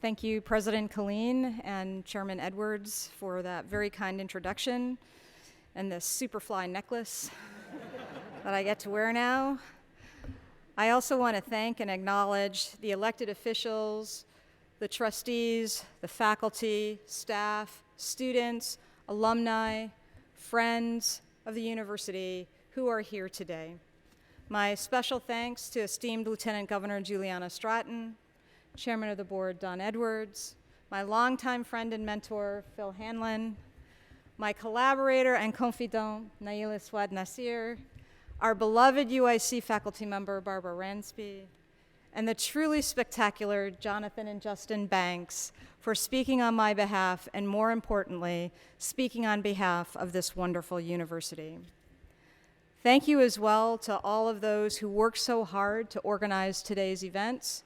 Thank you, President Colleen and Chairman Edwards, for that very kind introduction and this Superfly necklace that I get to wear now. I also want to thank and acknowledge the elected officials, the trustees, the faculty, staff, students, alumni, friends of the university who are here today. My special thanks to esteemed Lieutenant Governor Juliana Stratton, Chairman of the Board Don Edwards, my longtime friend and mentor Phil Hanlon, my collaborator and confidant Naila Swad Nasir, our beloved UIC faculty member Barbara Ransby, and the truly spectacular Jonathan and Justin Banks for speaking on my behalf and, more importantly, speaking on behalf of this wonderful university. Thank you as well to all of those who worked so hard to organize today's events.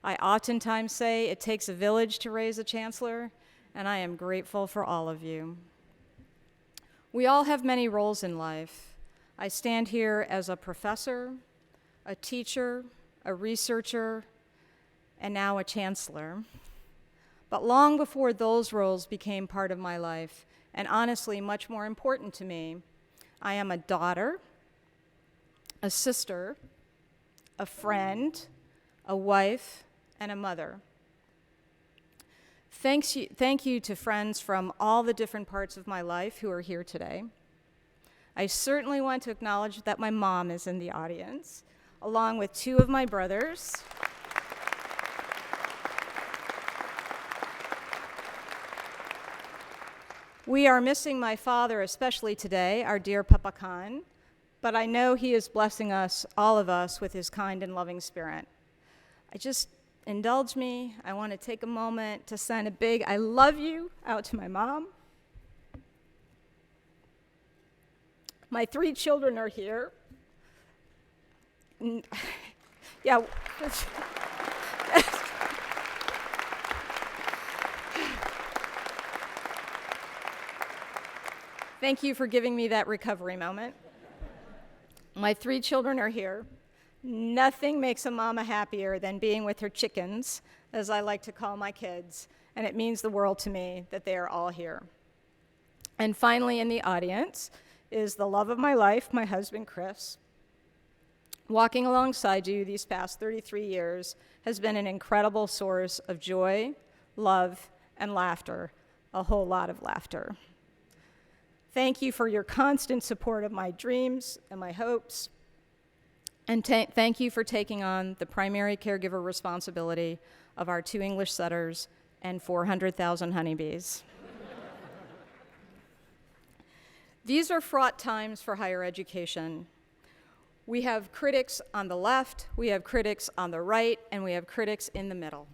I oftentimes say it takes a village to raise a chancellor, and I am grateful for all of you. We all have many roles in life. I stand here as a professor, a teacher, a researcher, and now a chancellor. But long before those roles became part of my life, and honestly much more important to me, I am a daughter, a sister, a friend, a wife, and a mother. Thank you to friends from all the different parts of my life who are here today. I certainly want to acknowledge that my mom is in the audience, along with two of my brothers. We are missing my father, especially today, our dear Papa Khan, but I know he is blessing us, all of us, with his kind and loving spirit. Indulge me. I want to take a moment to send a big I love you out to my mom. My 3 children are here. Yeah. Thank you for giving me that recovery moment. My 3 children are here. Nothing makes a mama happier than being with her chickens, as I like to call my kids, and it means the world to me that they are all here. And finally, in the audience is the love of my life, my husband, Chris. Walking alongside you these past 33 years has been an incredible source of joy, love, and laughter, a whole lot of laughter. Thank you for your constant support of my dreams and my hopes. And thank you for taking on the primary caregiver responsibility of our 2 English setters and 400,000 honeybees. These are fraught times for higher education. We have critics on the left, we have critics on the right, and we have critics in the middle.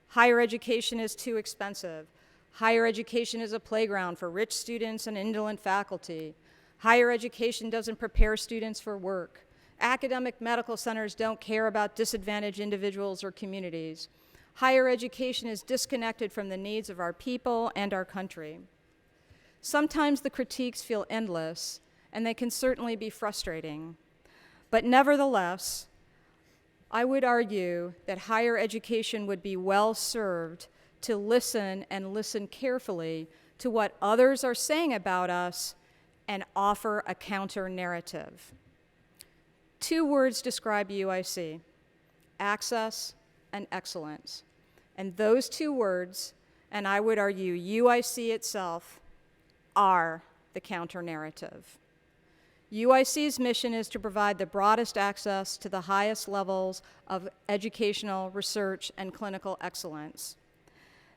Higher education is too expensive. Higher education is a playground for rich students and indolent faculty. Higher education doesn't prepare students for work. Academic medical centers don't care about disadvantaged individuals or communities. Higher education is disconnected from the needs of our people and our country. Sometimes the critiques feel endless, and they can certainly be frustrating. But nevertheless, I would argue that higher education would be well served to listen and listen carefully to what others are saying about us and offer a counter-narrative. 2 words describe UIC: access and excellence. And those 2 words, and I would argue UIC itself, are the counter-narrative. UIC's mission is to provide the broadest access to the highest levels of educational, research, and clinical excellence.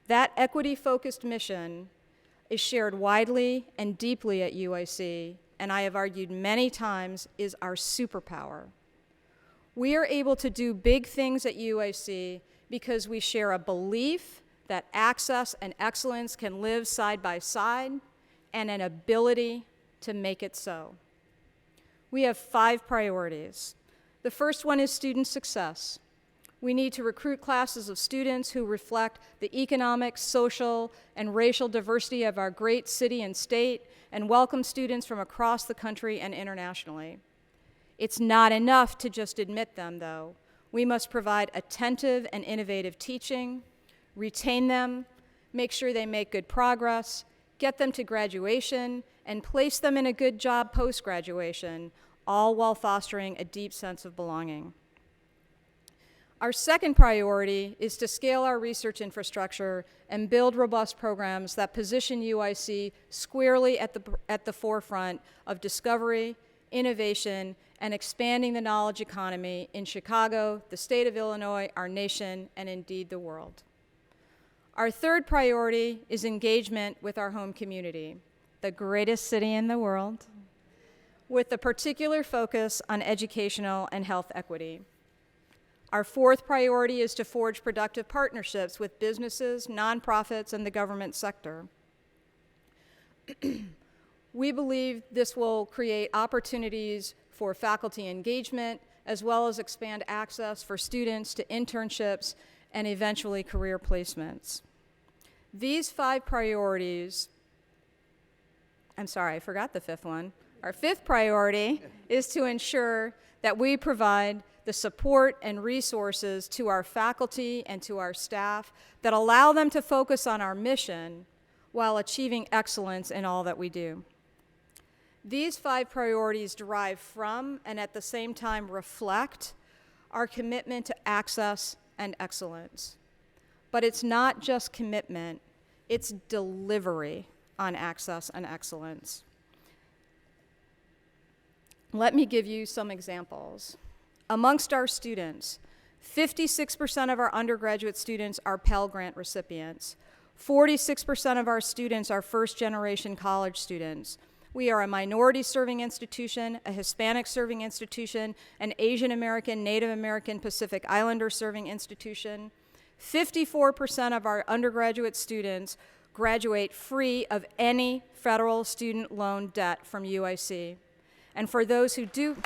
That equity-focused mission is shared widely and deeply at UIC, and I have argued many times is our superpower. We are able to do big things at UIC because we share a belief that access and excellence can live side by side and an ability to make it so. We have 5 priorities. The first one is student success. We need to recruit classes of students who reflect the economic, social, and racial diversity of our great city and state, and welcome students from across the country and internationally. It's not enough to just admit them, though. We must provide attentive and innovative teaching, retain them, make sure they make good progress, get them to graduation, and place them in a good job post-graduation, all while fostering a deep sense of belonging. Our second priority is to scale our research infrastructure and build robust programs that position UIC squarely at the forefront of discovery, innovation, and expanding the knowledge economy in Chicago, the state of Illinois, our nation, and indeed the world. Our third priority is engagement with our home community, the greatest city in the world, with a particular focus on educational and health equity. Our fourth priority is to forge productive partnerships with businesses, nonprofits, and the government sector. We believe this will create opportunities for faculty engagement, as well as expand access for students to internships and eventually career placements. These 5 priorities, I'm sorry, I forgot the 5th one. Our 5th priority is to ensure that we provide the support and resources to our faculty and to our staff that allow them to focus on our mission while achieving excellence in all that we do. These 5 priorities derive from and at the same time reflect our commitment to access and excellence. But it's not just commitment, it's delivery on access and excellence. Let me give you some examples. Amongst our students, 56% of our undergraduate students are Pell Grant recipients. 46% of our students are first-generation college students. We are a minority-serving institution, a Hispanic-serving institution, an Asian American, Native American, Pacific Islander-serving institution. 54% of our undergraduate students graduate free of any federal student loan debt from UIC. And for those who do,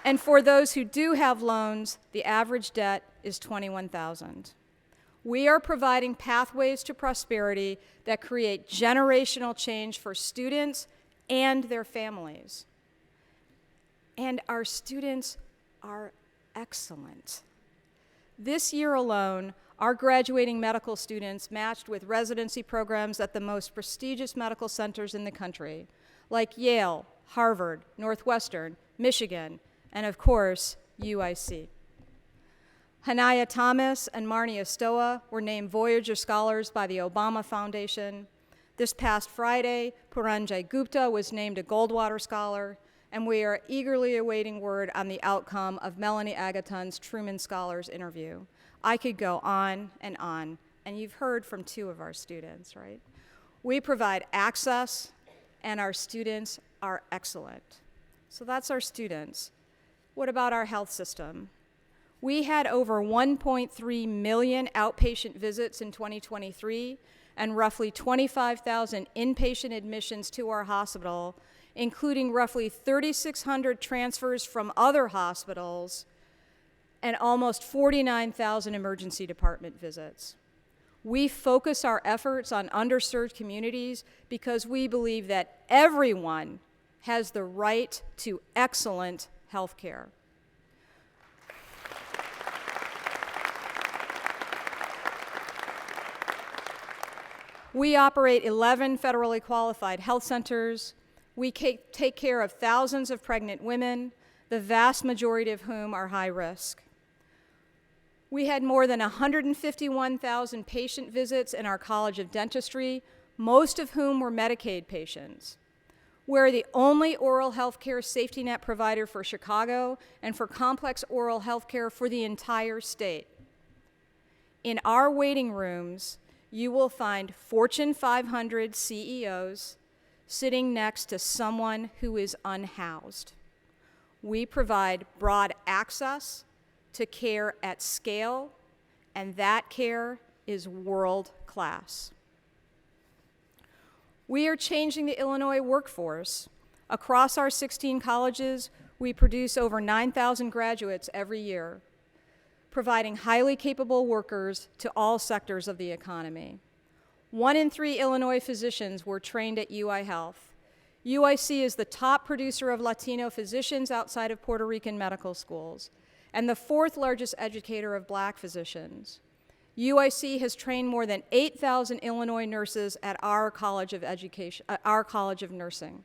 And for those who do have loans, the average debt is $21,000. We are providing pathways to prosperity that create generational change for students and their families. And our students are excellent. This year alone, our graduating medical students matched with residency programs at the most prestigious medical centers in the country, like Yale, Harvard, Northwestern, Michigan, and of course, UIC. Hanaya Thomas and Marnie Ostoa were named Voyager Scholars by the Obama Foundation. This past Friday, Puranjay Gupta was named a Goldwater Scholar, and we are eagerly awaiting word on the outcome of Melanie Agaton's Truman Scholars interview. I could go on, and you've heard from 2 of our students, right? We provide access, and our students are excellent. So that's our students. What about our health system? We had over 1.3 million outpatient visits in 2023 and roughly 25,000 inpatient admissions to our hospital, including roughly 3,600 transfers from other hospitals and almost 49,000 emergency department visits. We focus our efforts on underserved communities because we believe that everyone has the right to excellent health care. We operate 11 federally qualified health centers. We take care of thousands of pregnant women, the vast majority of whom are high risk. We had more than 151,000 patient visits in our College of Dentistry, most of whom were Medicaid patients. We're the only oral health care safety net provider for Chicago and for complex oral health care for the entire state. In our waiting rooms, you will find Fortune 500 CEOs sitting next to someone who is unhoused. We provide broad access to care at scale, and that care is world class. We are changing the Illinois workforce. Across our 16 colleges, we produce over 9,000 graduates every year, providing highly capable workers to all sectors of the economy. 1 in 3 Illinois physicians were trained at UI Health. UIC is the top producer of Latino physicians outside of Puerto Rican medical schools, and the 4th largest educator of Black physicians. UIC has trained more than 8,000 Illinois nurses at our College of Education, our College of Nursing.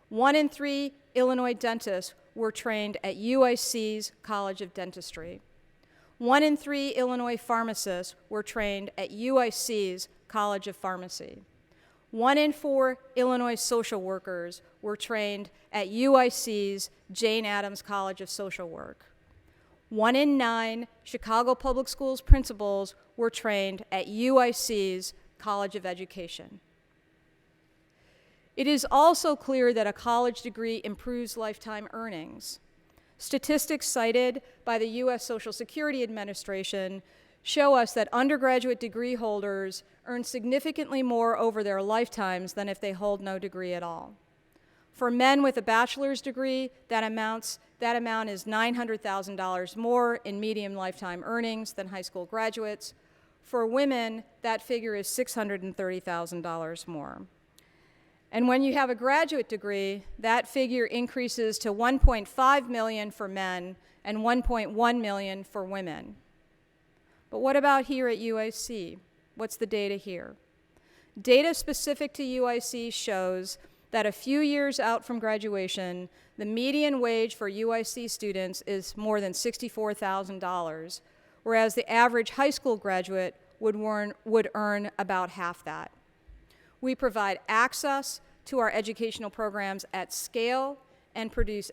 1 in 3 Illinois dentists were trained at UIC's College of Dentistry. 1 in 3 Illinois pharmacists were trained at UIC's College of Pharmacy. 1 in 4 Illinois social workers were trained at UIC's Jane Addams College of Social Work. 1 in 9 Chicago Public Schools principals were trained at UIC's College of Education. It is also clear that a college degree improves lifetime earnings. Statistics cited by the U.S. Social Security Administration show us that undergraduate degree holders earn significantly more over their lifetimes than if they hold no degree at all. For men with a bachelor's degree, that amount is $900,000 more in median lifetime earnings than high school graduates. For women, that figure is $630,000 more. And when you have a graduate degree, that figure increases to $1.5 million for men and $1.1 million for women. But what about here at UIC? What's the data here? Data specific to UIC shows that a few years out from graduation, the median wage for UIC students is more than $64,000, whereas the average high school graduate would earn about half that. We provide access to our educational programs at scale and produce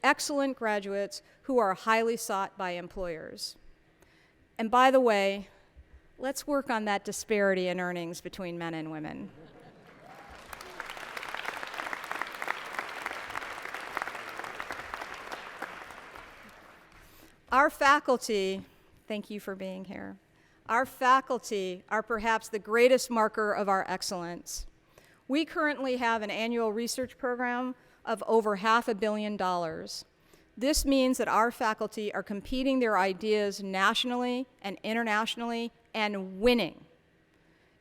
excellent graduates who are highly sought by employers. And by the way, let's work on that disparity in earnings between men and women. Our faculty, thank you for being here. Our faculty are perhaps the greatest marker of our excellence. We currently have an annual research program of over $500 million. This means that our faculty are competing their ideas nationally and internationally and winning.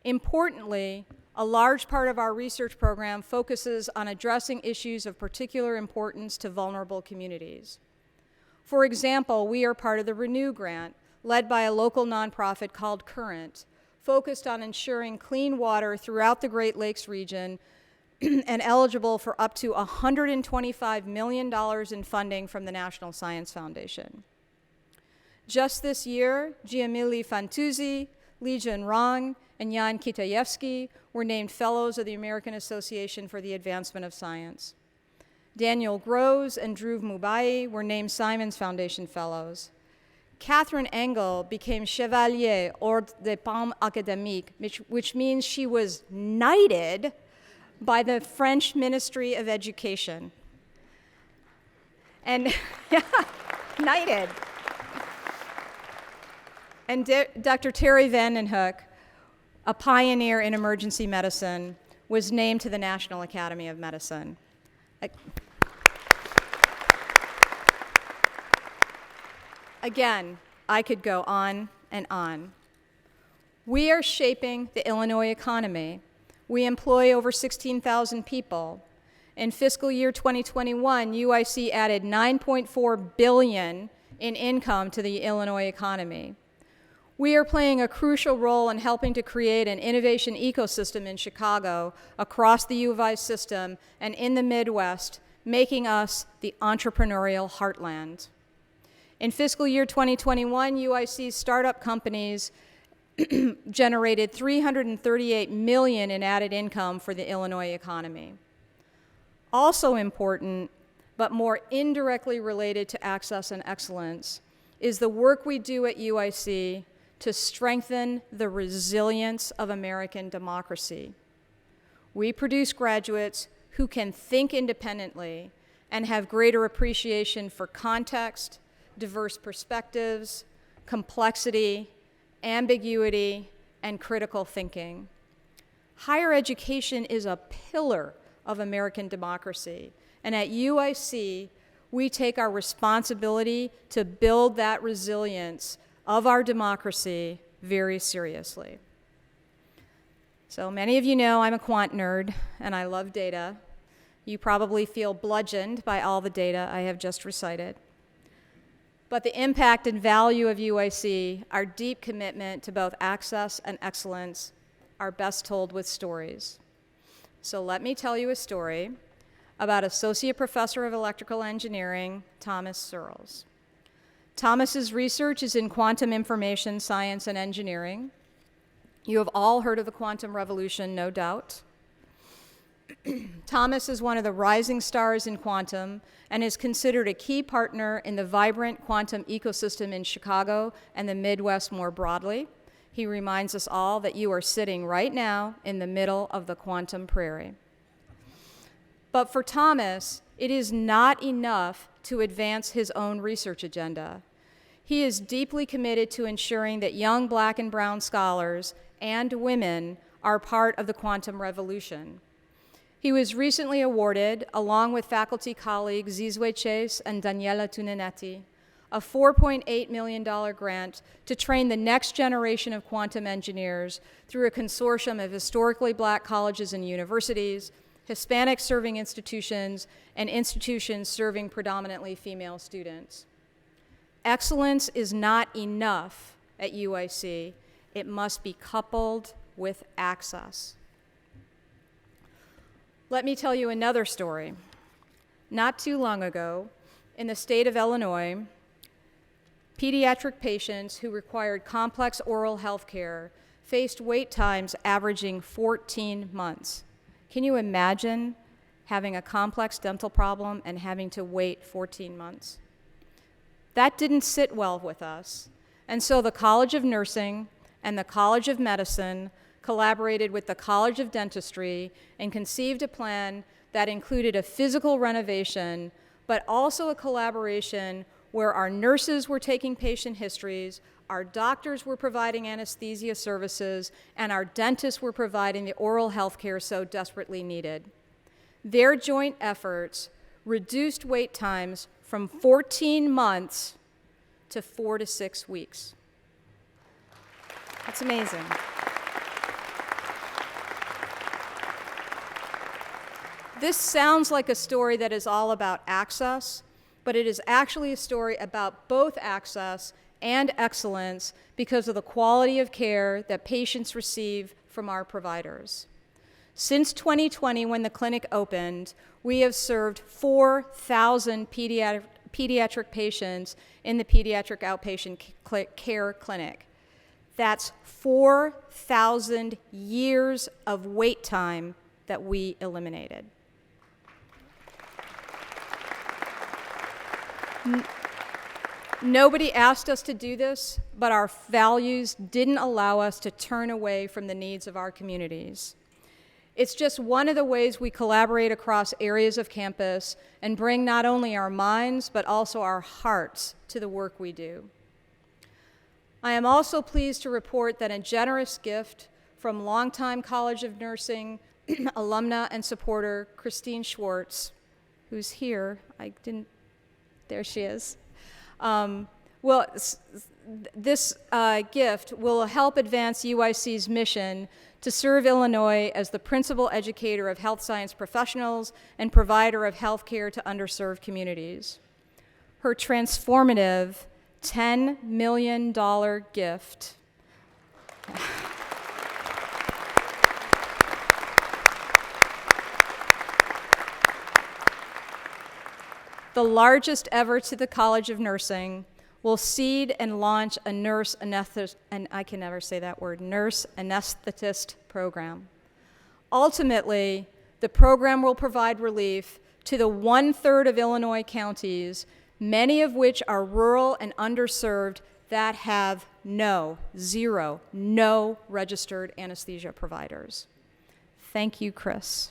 Importantly, a large part of our research program focuses on addressing issues of particular importance to vulnerable communities. For example, we are part of the Renew grant, led by a local nonprofit called Current, focused on ensuring clean water throughout the Great Lakes region and eligible for up to $125 million in funding from the National Science Foundation. Just this year, Giamilli Fantuzzi, Li Junrong, and Jan Kitayevsky were named Fellows of the American Association for the Advancement of Science. Daniel Groves and Dhruv Mubai were named Simons Foundation Fellows. Catherine Engel became Chevalier Ordre des Palmes Académiques, which means she was knighted by the French Ministry of Education. And, yeah, knighted. And Dr. Terry Vandenhoek, a pioneer in emergency medicine, was named to the National Academy of Medicine. Again, I could go on and on. We are shaping the Illinois economy. We employ over 16,000 people. In fiscal year 2021, UIC added $9.4 billion in income to the Illinois economy. We are playing a crucial role in helping to create an innovation ecosystem in Chicago, across the U of I system, and in the Midwest, making us the entrepreneurial heartland. In fiscal year 2021, UIC's startup companies generated $338 million in added income for the Illinois economy. Also important, but more indirectly related to access and excellence, is the work we do at UIC to strengthen the resilience of American democracy. We produce graduates who can think independently and have greater appreciation for context, diverse perspectives, complexity, ambiguity, and critical thinking. Higher education is a pillar of American democracy, and at UIC, we take our responsibility to build that resilience of our democracy very seriously. So many of you know I'm a quant nerd, and I love data. You probably feel bludgeoned by all the data I have just recited. But the impact and value of UIC, our deep commitment to both access and excellence, are best told with stories. So let me tell you a story about Associate Professor of Electrical Engineering, Thomas Searles. Thomas's research is in quantum information science and engineering. You have all heard of the quantum revolution, no doubt. Thomas is one of the rising stars in quantum and is considered a key partner in the vibrant quantum ecosystem in Chicago and the Midwest more broadly. He reminds us all that you are sitting right now in the middle of the quantum prairie. But for Thomas, it is not enough to advance his own research agenda. He is deeply committed to ensuring that young Black and brown scholars and women are part of the quantum revolution. He was recently awarded, along with faculty colleagues Zizwe Chase and Daniela Tuninetti, a $4.8 million grant to train the next generation of quantum engineers through a consortium of historically Black colleges and universities, Hispanic serving institutions, and institutions serving predominantly female students. Excellence is not enough at UIC. It must be coupled with access. Let me tell you another story. Not too long ago, in the state of Illinois, pediatric patients who required complex oral health care faced wait times averaging 14 months. Can you imagine having a complex dental problem and having to wait 14 months? That didn't sit well with us, and so the College of Nursing and the College of Medicine collaborated with the College of Dentistry and conceived a plan that included a physical renovation, but also a collaboration where our nurses were taking patient histories, our doctors were providing anesthesia services, and our dentists were providing the oral health care so desperately needed. Their joint efforts reduced wait times from 14 months to 4 to 6 weeks. That's amazing. This sounds like a story that is all about access, but it is actually a story about both access and excellence because of the quality of care that patients receive from our providers. Since 2020, when the clinic opened, we have served 4,000 pediatric patients in the pediatric outpatient care clinic. That's 4,000 years of wait time that we eliminated. Nobody asked us to do this, but our values didn't allow us to turn away from the needs of our communities. It's just one of the ways we collaborate across areas of campus and bring not only our minds, but also our hearts to the work we do. I am also pleased to report that a generous gift from longtime College of Nursing alumna and supporter Christine Schwartz, who's here, there she is. This gift will help advance UIC's mission to serve Illinois as the principal educator of health science professionals and provider of health care to underserved communities. Her transformative $10 million gift the largest ever to the College of Nursing, will seed and launch a nurse anesthetist program. Ultimately, the program will provide relief to the 1/3 of Illinois counties, many of which are rural and underserved, that have no registered anesthesia providers. Thank you, Chris.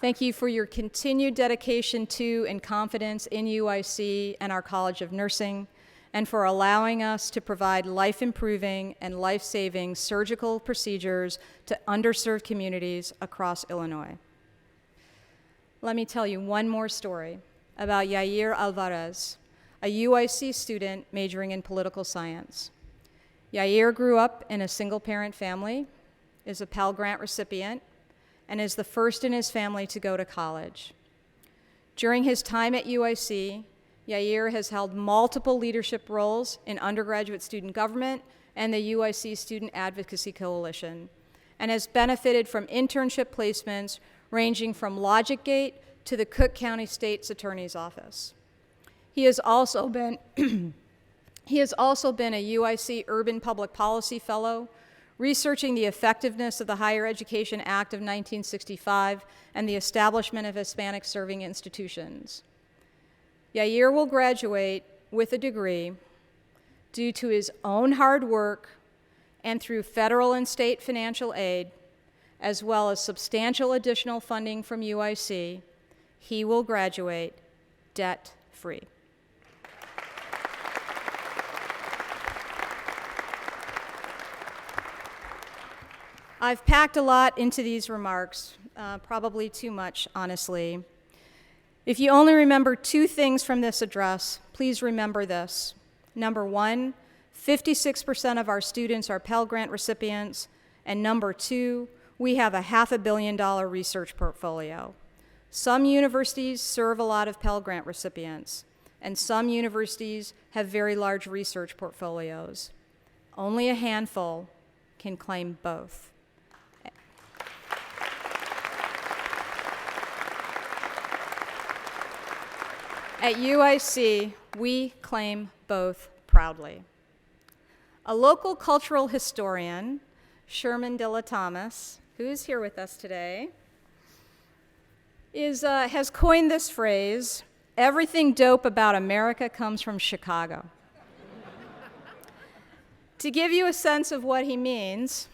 Thank you for your continued dedication to and confidence in UIC and our College of Nursing, and for allowing us to provide life-improving and life-saving surgical procedures to underserved communities across Illinois. Let me tell you one more story about Yair Alvarez, a UIC student majoring in political science. Yair grew up in a single-parent family, is a Pell Grant recipient, and is the first in his family to go to college. During his time at UIC, Yair has held multiple leadership roles in undergraduate student government and the UIC Student Advocacy Coalition, and has benefited from internship placements ranging from Logic Gate to the Cook County State's Attorney's Office. He has also been a UIC Urban Public Policy Fellow, researching the effectiveness of the Higher Education Act of 1965 and the establishment of Hispanic serving institutions. Yair will graduate with a degree due to his own hard work and through federal and state financial aid, as well as substantial additional funding from UIC. He will graduate debt-free. I've packed a lot into these remarks, probably too much, honestly. If you only remember two things from this address, please remember this. Number one, 56% of our students are Pell Grant recipients, and number two, we have a $500 million research portfolio. Some universities serve a lot of Pell Grant recipients, and some universities have very large research portfolios. Only a handful can claim both. At UIC, we claim both proudly. A local cultural historian, Sherman Dilla Thomas, who is here with us today, has coined this phrase, "Everything dope about America comes from Chicago." To give you a sense of what he means,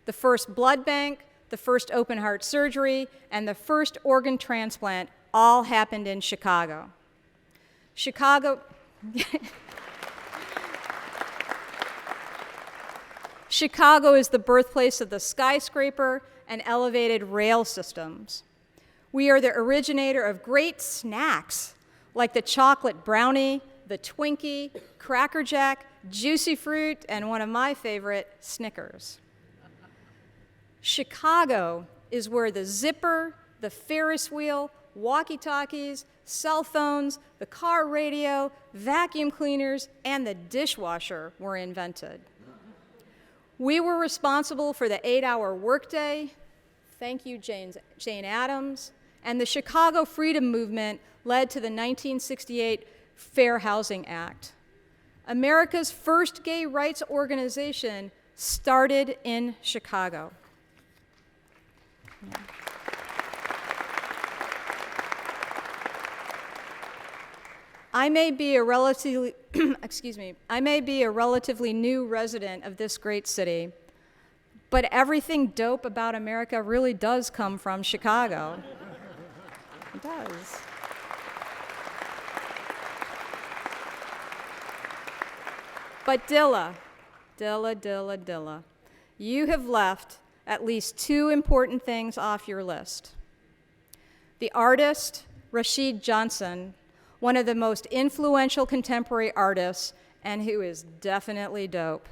the first blood bank, the first open heart surgery, and the first organ transplant all happened in Chicago. Chicago is the birthplace of the skyscraper and elevated rail systems. We are the originator of great snacks like the chocolate brownie, the Twinkie, Cracker Jack, Juicy Fruit, and one of my favorite, Snickers. Chicago is where the zipper, the Ferris wheel, walkie-talkies, cell phones, the car radio, vacuum cleaners, and the dishwasher were invented. We were responsible for the 8-hour workday, thank you Jane Addams, and the Chicago Freedom Movement led to the 1968 Fair Housing Act. America's first gay rights organization started in Chicago. Yeah. I may be a relatively new resident of this great city, but everything dope about America really does come from Chicago. It does. But Dilla, you have left at least two important things off your list. The artist, Rashid Johnson, one of the most influential contemporary artists, and who is definitely dope,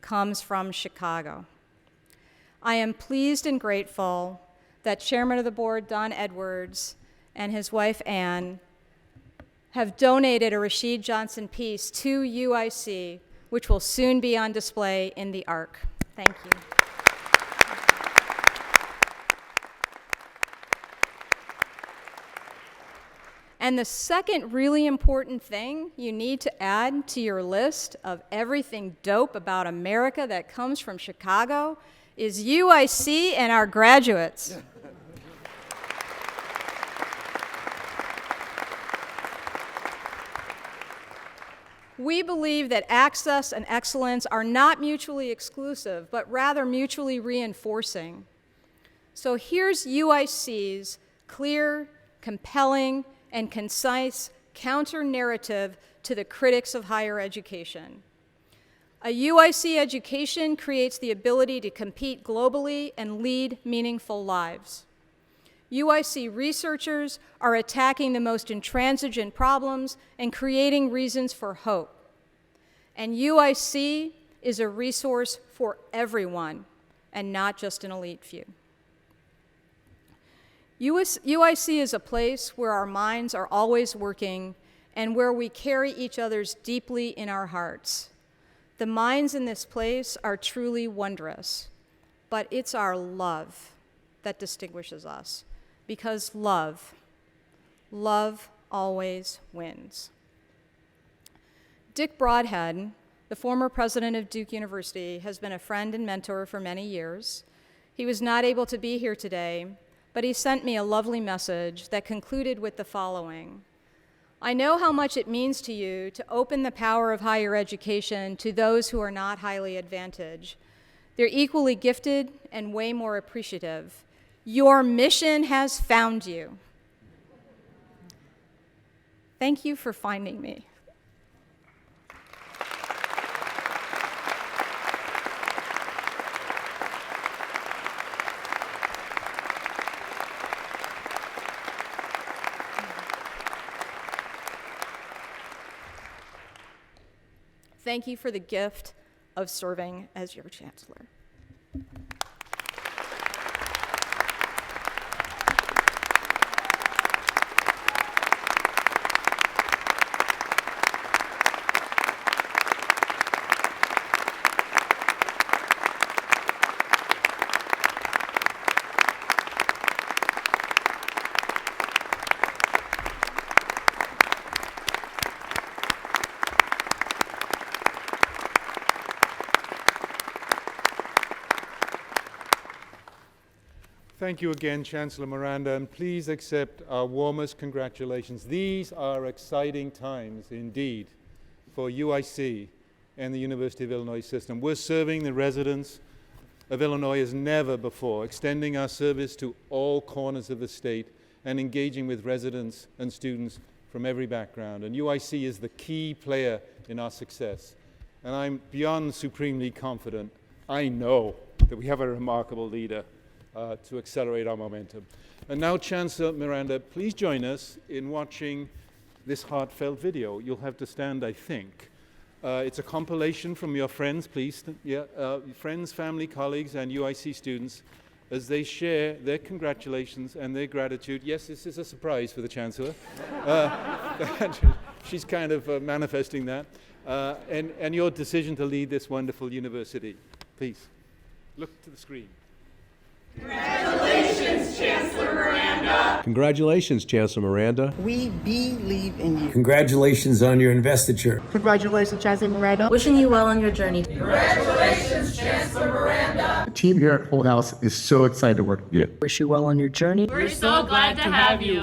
comes from Chicago. I am pleased and grateful that Chairman of the Board, Don Edwards, and his wife, Ann, have donated a Rashid Johnson piece to UIC, which will soon be on display in the Arc. Thank you. And the second really important thing you need to add to your list of everything dope about America that comes from Chicago is UIC and our graduates. We believe that access and excellence are not mutually exclusive, but rather mutually reinforcing. So here's UIC's clear, compelling, and concise counter-narrative to the critics of higher education. A UIC education creates the ability to compete globally and lead meaningful lives. UIC researchers are attacking the most intransigent problems and creating reasons for hope. And UIC is a resource for everyone and not just an elite few. UIC is a place where our minds are always working and where we carry each other's deeply in our hearts. The minds in this place are truly wondrous, but it's our love that distinguishes us, because love always wins. Dick Broadhead, the former president of Duke University, has been a friend and mentor for many years. He was not able to be here today, but he sent me a lovely message that concluded with the following: I know how much it means to you to open the power of higher education to those who are not highly advantaged. They're equally gifted and way more appreciative. Your mission has found you. Thank you for finding me. Thank you for the gift of serving as your chancellor. Thank you again, Chancellor Miranda, and please accept our warmest congratulations. These are exciting times indeed for UIC and the University of Illinois system. We're serving the residents of Illinois as never before, extending our service to all corners of the state and engaging with residents and students from every background. And UIC is the key player in our success. And I'm beyond supremely confident, I know, that we have a remarkable leader to accelerate our momentum. And now, Chancellor Miranda, please join us in watching this heartfelt video. You'll have to stand, I think. It's a compilation from your friends, please, friends, family, colleagues, and UIC students as they share their congratulations and their gratitude. Yes, this is a surprise for the Chancellor. She's kind of manifesting that. And your decision to lead this wonderful university. Please, look to the screen. Congratulations, Chancellor Miranda. Congratulations, Chancellor Miranda. We believe in you. Congratulations on your investiture. Congratulations, Chancellor Miranda. Wishing you well on your journey. Congratulations, Chancellor Miranda. The team here at Full House is so excited to work with you. Wish you well on your journey. We're so glad to have you.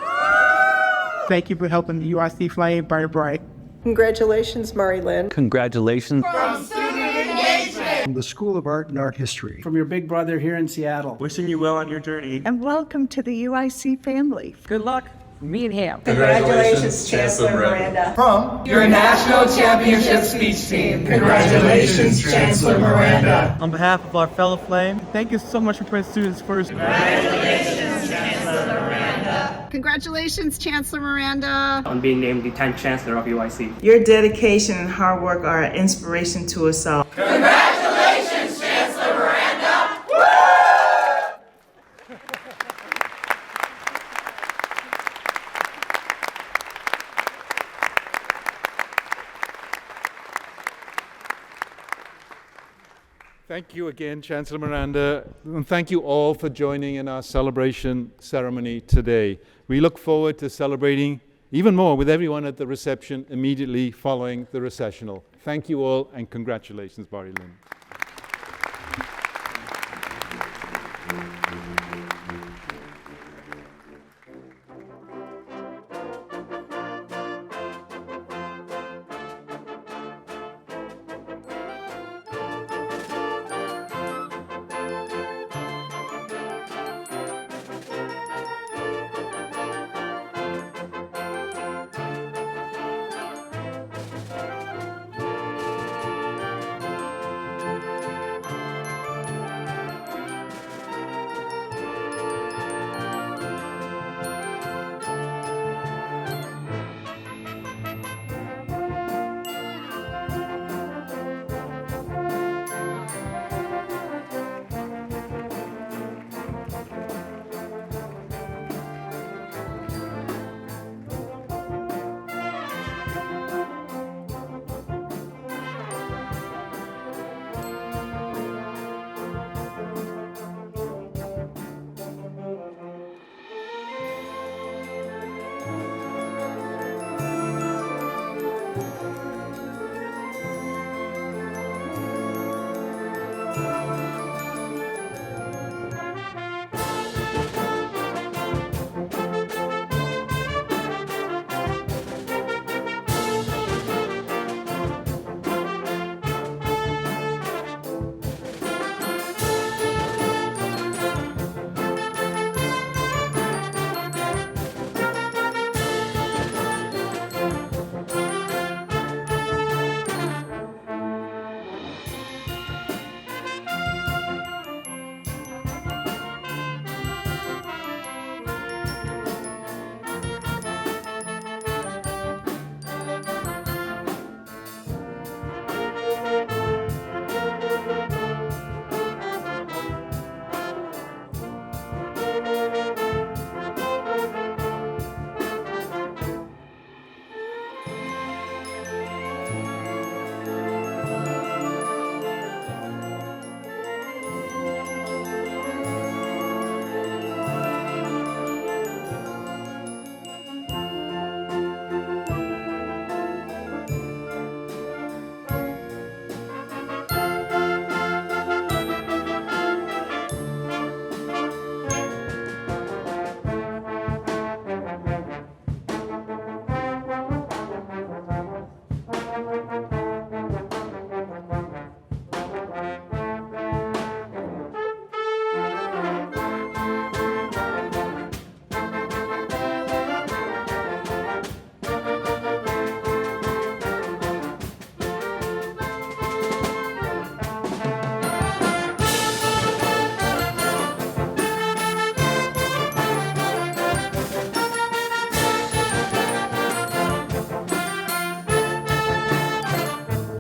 Thank you for helping the UIC fly bright bright. Congratulations, Lynn. Congratulations. From student engagement. From the School of Art and Art History. From your big brother here in Seattle. Wishing you well on your journey. And welcome to the UIC family. Good luck. Me and him. Congratulations, Chancellor Miranda. From your national championship speech team. Congratulations, Chancellor Miranda. On behalf of our fellow Flame, thank you so much for putting students first. Congratulations, Chancellor Miranda. Congratulations, Chancellor Miranda. On being named the 10th Chancellor of UIC. Your dedication and hard work are an inspiration to us all. Congratulations, Chancellor Miranda. Woo! Thank you again, Chancellor Miranda, and thank you all for joining in our celebration ceremony today. We look forward to celebrating even more with everyone at the reception immediately following the recessional. Thank you all, and congratulations, Lynn.